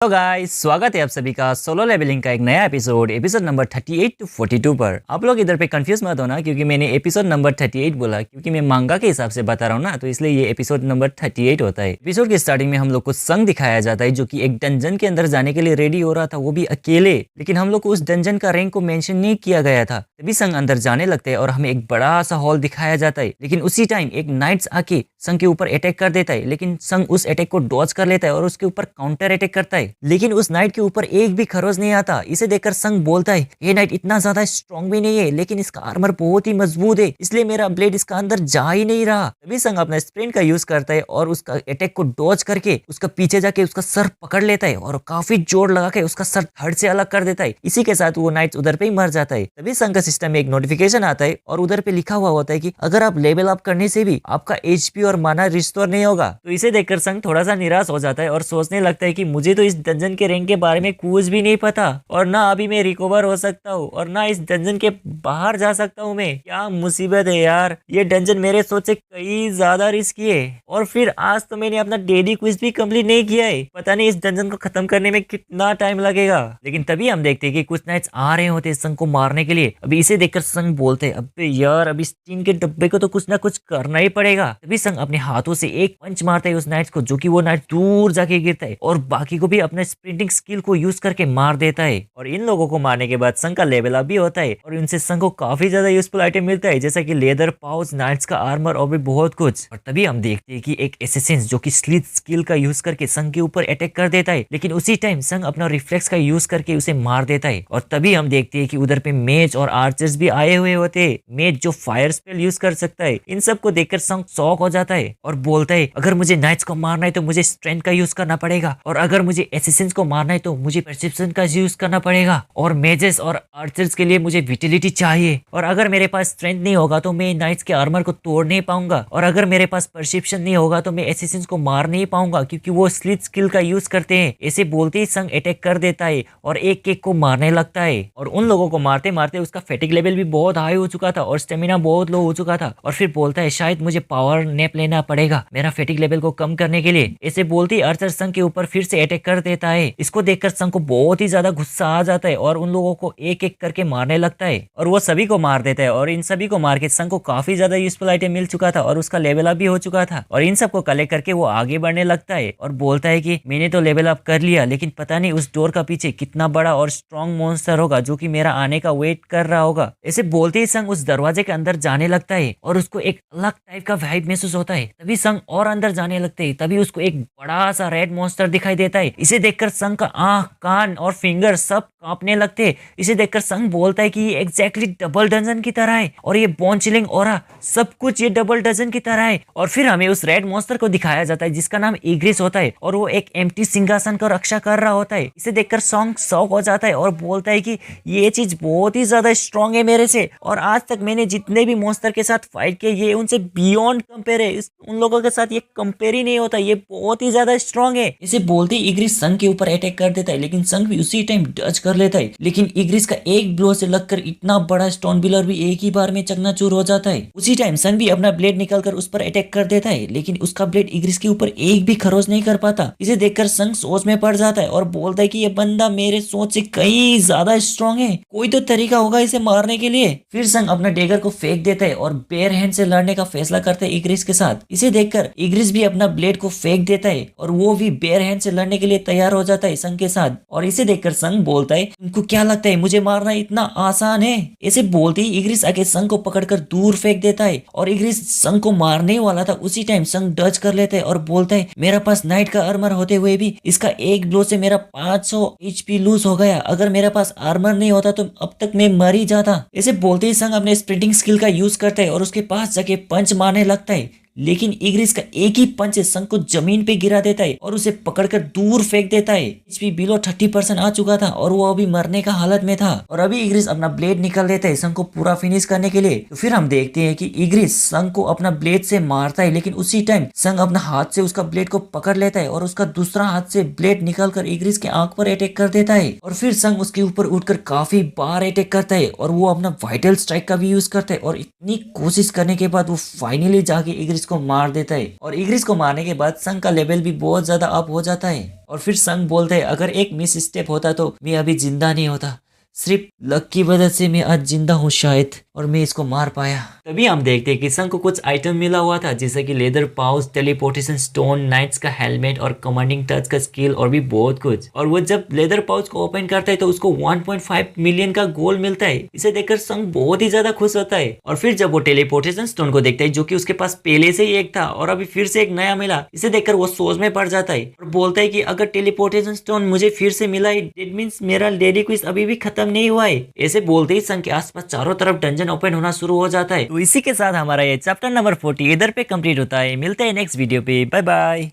तो गाइस स्वागत है आप सभी का सोलो लेवलिंग का एक नया एपिसोड नंबर 38 टू 42 पर। आप लोग इधर पे कंफ्यूज मत होना क्योंकि मैंने एपिसोड नंबर 38 बोला क्योंकि मैं मांगा के हिसाब से बता रहा हूँ ना, तो इसलिए ये एपिसोड नंबर 38 होता है। एपिसोड के स्टार्टिंग में हम लोग को संग दिखाया जाता है जो कि एक डंजन के अंदर जाने के लिए रेडी हो रहा था, वो भी अकेले। लेकिन हम लोग को उस डंजन का रैंक को मेंशन नहीं किया गया था। तभी संग अंदर जाने लगते हैं और हमें एक बड़ा सा हॉल दिखाया जाता है। लेकिन उसी टाइम एक नाइट्स आके संग के ऊपर अटैक कर देता है, लेकिन संग उस अटैक को डॉज कर लेता है और उसके ऊपर काउंटर अटैक करता है। लेकिन उस नाइट के ऊपर एक भी खरोच नहीं आता। इसे देखकर संग बोलता है ये नाइट इतना ज्यादा स्ट्रॉन्ग भी नहीं है, लेकिन इसका आर्मर बहुत ही मजबूत है, इसलिए मेरा ब्लेड इसका अंदर जा ही नहीं रहा। तभी संग अपना स्प्रिंट का यूज करता है और उसका अटैक को डॉज करके उसका पीछे जाके उसका सर पकड़ लेता है और काफी जोर लगा के उसका सर धड़ से अलग कर देता है। इसी के साथ वो नाइट उधर पे ही मर जाता है। तभी संग का सिस्टम में एक नोटिफिकेशन आता है और उधर पे लिखा हुआ होता है कि अगर आप लेवल अप करने से भी आपका एचपी और माना रिस्टोर नहीं होगा। तो इसे देखकर संग थोड़ा सा निराश हो जाता है और सोचने लगता है कि मुझे तो इस डंजन के रैंक के बारे में कुछ भी नहीं पता और ना अभी मैं रिकवर हो सकता हूँ और ना इस डंजन के बाहर जा सकता हूँ। मैं क्या मुसीबत है यार, ये डंजन मेरे सोच से कई ज्यादा रिस्की है। और फिर आज तो मैंने अपना डेली क्विज भी कंप्लीट नहीं किया है, पता नहीं इस डंजन को खत्म करने में कितना टाइम लगेगा। लेकिन तभी हम देखते हैं कि कुछ नाइट्स आ रहे होते हैं संग को मारने के लिए। अभी इसे देखकर संग बोलते हैं अबे यार, अभी स्टीन के डब्बे को तो कुछ ना कुछ करना ही पड़ेगा। तभी संग अपने हाथों से एक पंच मारता है उस नाइट्स को, जो कि वो नाइट दूर जाके गिरता है और बाकी को भी अपने स्प्रिंटिंग स्किल को यूज करके मार देता है। और इन लोगों को मारने के बाद संग का लेवल अप भी होता है और इनसे संग को काफी ज्यादा यूजफुल आइटम मिलता है, जैसा कि लेदर पाउच, नाइट्स का आर्मर और भी बहुत कुछ। और तभी हम देखते हैं कि एक एसेसिन जो कि स्लीथ स्किल का यूज करके संग के ऊपर अटैक कर देता है, लेकिन उसी टाइम संग अपना रिफ्लेक्स का यूज करके उसे मार देता है। और तभी हम देखते हैं कि उधर पे मेज और आर्चर्स भी आए हुए होते हैं। मेज जो फायर स्पेल यूज कर सकता है। इन सब को देखकर संग शॉक हो जाता है और बोलता है अगर मुझे नाइट्स को मारना है तो मुझे स्ट्रेंथ का यूज करना पड़ेगा, और अगर मुझे एसेसिन को मारना है तो मुझे परसेप्शन का यूज करना पड़ेगा, और मेजेस और आर्चर्स के लिए मुझे विटिलिटी चाहिए, और अगर मेरे पास स्ट्रेंथ नहीं होगा तो मैं नाइट्स के आर्मर को तोड़ नहीं पाऊंगा, और अगर मेरे पास परसेप्शन नहीं होगा तो मैं एसेसिन्स को मार नहीं पाऊंगा क्योंकि वो स्लिथ स्किल का यूज करते हैं। ऐसे बोलते ही संग अटैक कर देता है और एक एक को मारने लगता है। और उन लोगों को मारते मारते उसका फैटिक लेवल भी बहुत हाई हो चुका था और स्टेमिना बहुत लो हो चुका था। और फिर बोलता है शायद मुझे पावर नैप लेना पड़ेगा मेरा फैटिक लेवल को कम करने के लिए। ऐसे बोलते ही आर्चर संग के ऊपर फिर से अटैक कर देता है। इसको देखकर संग को बहुत ही ज्यादा गुस्सा आ जाता है और उन लोगों को एक एक करके मारने लगता है और वो सभी को मार देता है। और इन सभी को मार के संग को काफी ज्यादा यूजफुल आइटम मिल चुका था और उसका लेवल अप भी हो चुका था। और इन सबको कलेक्ट करके वो आगे बढ़ने लगता है और बोलता है कि मैंने तो लेवल अप कर लिया, लेकिन पता नहीं उस डोर का पीछे कितना बड़ा और स्ट्रॉन्ग मॉन्स्टर होगा जो कि मेरा आने का वेट कर रहा होगा। ऐसे बोलते ही संग उस दरवाजे के अंदर जाने लगता है और उसको एक अलग टाइप का वाइब महसूस होता है। तभी संग और अंदर जाने लगते है, तभी उसको एक बड़ा सा रेड मॉन्स्टर दिखाई देता है। इसे देखकर संग का आंख, कान और फिंगर सब कांपने लगते हैं। इसे देखकर संग बोलता है कि ये एग्जैक्टली डबल डंजन की तरह है और ये बोन चिलिंग ऑरा सब कुछ ये डबल डंजन की तरह है। और फिर हमें उस रेड मॉन्स्टर को दिखाया जाता है जिसका नाम इग्रिस होता है और वो एक एम्प्टी सिंहासन का रक्षा कर रहा होता है। इसे देखकर संग शॉक हो जाता है और बोलता है कि ये चीज बहुत ही ज्यादा स्ट्रॉन्ग है मेरे से, और आज तक मैंने जितने भी मॉन्स्टर के साथ फाइट किए ये उनसे बियॉन्ड कंपेयर है। उन लोगों के साथ ये कंपेयर ही नहीं होता, ये बहुत ही ज्यादा स्ट्रॉन्ग है। इसे बोलते ही इग्रिस संग के ऊपर अटैक कर देता है, लेकिन संग भी उसी टाइम डच कर लेता है। लेकिन इग्रिस का एक ब्लो से लगकर इतना बड़ा स्टोन बिलर भी एक ही बार में चकनाचूर हो जाता है। उसी टाइम संग भी अपना ब्लेड निकालकर उस पर अटैक कर देता है, लेकिन उसका ब्लेड इग्रिस के ऊपर एक भी खरोच नहीं कर पाता। इसे देखकर संग सोच में पड़ जाता है और बोलता है कि ये बंदा मेरे सोच से कहीं ज्यादा स्ट्रॉन्ग है, कोई तो तरीका होगा इसे मारने के लिए। फिर संग अपना डेगर को फेंक देता है और बेयर हैंड से लड़ने का फैसला करता है इग्रिस के साथ। इसे देखकर इग्रिस भी अपना ब्लेड को फेंक देता है और वो भी बेयर हैंड से लड़ने के लिए तैयार हो जाता है संग के साथ। और इसे देखकर संग बोलता है तुमको क्या लगता है मुझे मारना इतना आसान है? ऐसे बोलते ही इग्रिस आके संग को पकड़कर दूर फेंक देता है और इग्रिस संग को मारने वाला था। उसी टाइम संग डच कर लेता है और बोलता है मेरा पास नाइट का आर्मर होते हुए भी इसका एक ब्लो से मेरा 500 एचपी लूज हो गया, अगर मेरे पास आर्मर नहीं होता तो अब तक मैं मर ही जाता। ऐसे बोलते ही संग अपने स्प्रिंटिंग स्किल का यूज करता है और उसके पास जाके पंच मारने लगता है, लेकिन इग्रिस का एक ही पंच से संग को जमीन पे गिरा देता है और उसे पकड़कर दूर फेंक देता है। एचपी बिलो 30% आ चुका था और वो अभी मरने का हालत में था। और अभी इग्रिस अपना ब्लेड निकाल देता है संग को पूरा फिनिश करने के लिए। तो फिर हम देखते हैं कि इग्रिस संग को अपना ब्लेड से मारता है, लेकिन उसी टाइम संग अपना हाथ से उसका ब्लेड को पकड़ लेता है और उसका दूसरा हाथ से ब्लेड निकालकर इग्रिस के आंख पर अटैक कर देता है। और फिर संग उसके ऊपर उठकर काफी बार अटैक करता है और वो अपना वाइटल स्ट्राइक का भी यूज करता है। और इतनी कोशिश करने के बाद वो फाइनली जाके इग्रिस को मार देता है और इग्रिस को मारने के बाद संग का लेवल भी बहुत ज्यादा अप हो जाता है और फिर संग बोलता है अगर एक मिस स्टेप होता तो मैं अभी जिंदा नहीं होता, सिर्फ लक की वजह से मैं आज जिंदा हूँ शायद और मैं इसको मार पाया। तभी हम देखते हैं कि संग को कुछ आइटम मिला हुआ था जैसे कि leather pouch, teleportation stone, knights का हेलमेट और कमांडिंग टच का स्किल और भी बहुत कुछ। और वो जब लेदर पाउच को ओपन करता है तो उसको 1.5 मिलियन का गोल्ड मिलता है। इसे देखकर संग बहुत ही ज्यादा खुश होता है और फिर जब वो टेलीपोर्टेशन स्टोन को देखता है जो कि उसके पास पहले से ही एक था और अभी फिर से एक नया मिला, इसे देखकर वो सोच में पड़ जाता है और बोलता है कि अगर टेलीपोर्टेशन स्टोन मुझे फिर से मिला है इट मींस मेरा डेली क्विज अभी भी खत्म नहीं हुआ है। ऐसे बोलते ही संग के आसपास चारों तरफ डंजन ओपन होना शुरू हो जाता है। तो इसी के साथ हमारा ये चैप्टर नंबर 40 इधर पे कंप्लीट होता है। मिलते हैं नेक्स्ट वीडियो पे, बाय बाय।